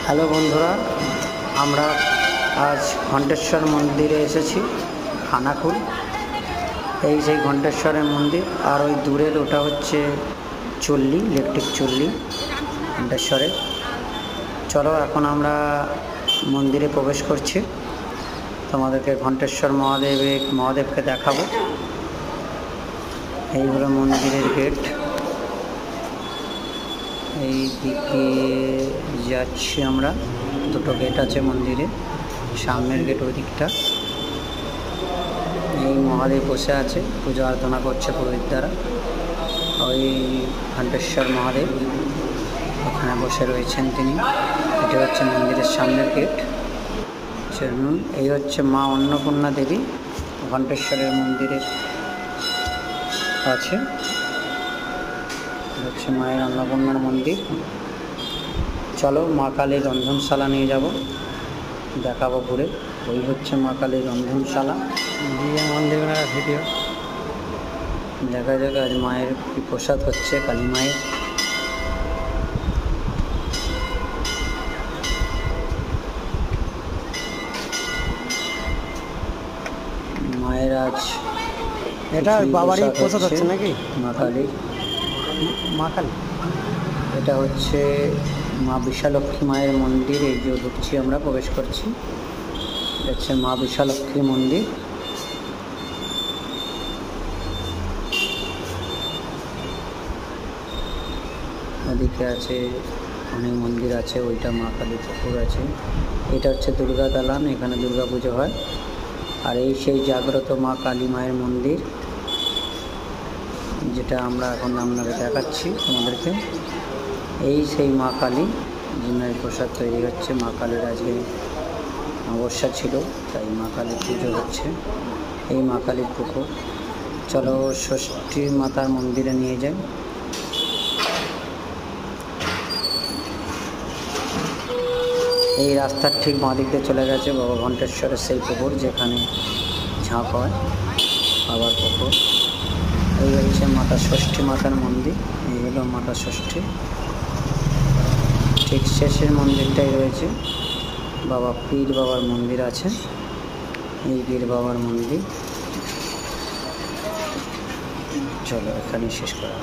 Hello বন্ধুরা, আমরা আজ ঘণ্টেশ্বর মন্দিরে এসেছি। খানাকুল, এই সেই ঘণ্টেশ্বরের মন্দির। আর ওই দূরের ওটা হচ্ছে চল্লী, ইলেকট্রিক চল্লী ঘণ্টেশ্বরে। চলো এখন আমরা মন্দিরে প্রবেশ করছি, তোমাদেরকে ঘণ্টেশ্বর মহাদেবকে দেখাবো। এই হলো মন্দিরের গেট। এই দিকে যাচ্ছি আমরা, দুটো গেট আছে মন্দিরে, সামনের গেট ওই দিকটা। এই মহাদেব বসে আছে, পূজা আরাধনা করছে পুরোহিত দ্বারা। ওই ঘণ্টেশ্বর মহাদেব ওখানে বসে রয়েছেন তিনি। এটা হচ্ছে মন্দিরের সামনের গেট। চলুন, এই হচ্ছে মা অন্নপূর্ণা দেবী ঘণ্টেশ্বরের মন্দিরের আছে। হচ্ছে মায়ের অন্নপূর্ণার মন্দির। চলো মা কালীর রন্ধনশালা নিয়ে যাব, দেখাবো ঘুরে। ওই হচ্ছে মা কালীর রন্ধনশালা। দিয়ে মন্দিরের ভিডিও দেখা যাক আজ মায়ের কি প্রসাদ হচ্ছে, কালী মায়ের। মায়ের আজ এটা বাবারই প্রসাদ হচ্ছে নাকি? মা কালী। এটা হচ্ছে মা বিশালক্ষী মায়ের মন্দির। এই যে ঢুকছি আমরা, প্রবেশ করছি। এটা হচ্ছে মা বিশালক্ষী মন্দির। ওদিকে আছে অনেক মন্দির আছে, ওইটা মা কালী পুকুর আছে। এটা হচ্ছে দুর্গা দালান, এখানে দুর্গা পুজো হয়। আর এই সেই জাগ্রত মা কালী মায়ের মন্দির, যেটা আমরা এখন আপনাকে দেখাচ্ছি তোমাদেরকে। এই সেই মা কালী, যিনার প্রসাদ তৈরি হচ্ছে। মা কালীর আজকে অমাবস্যা ছিল, তাই মা কালীর পুজো হচ্ছে। এই মা কালীর পুকুর। চলো ষষ্ঠী মাতার মন্দিরে নিয়ে যাই। এই রাস্তার ঠিক বাঁ দিকে চলে গেছে বাবা ঘণ্টেশ্বরের সেই পুকুর, যেখানে ঝাঁপ হয়, বাবার পুকুর। এই হচ্ছে মাতা ষষ্ঠী মাতার মন্দির। এই হলো মাতা ষষ্ঠী। ঠিক শেষের মন্দিরটাই রয়েছে বাবা পীর বাবার মন্দির আছে। এই পীর বাবার মন্দির। চলো এখানে শেষ করা।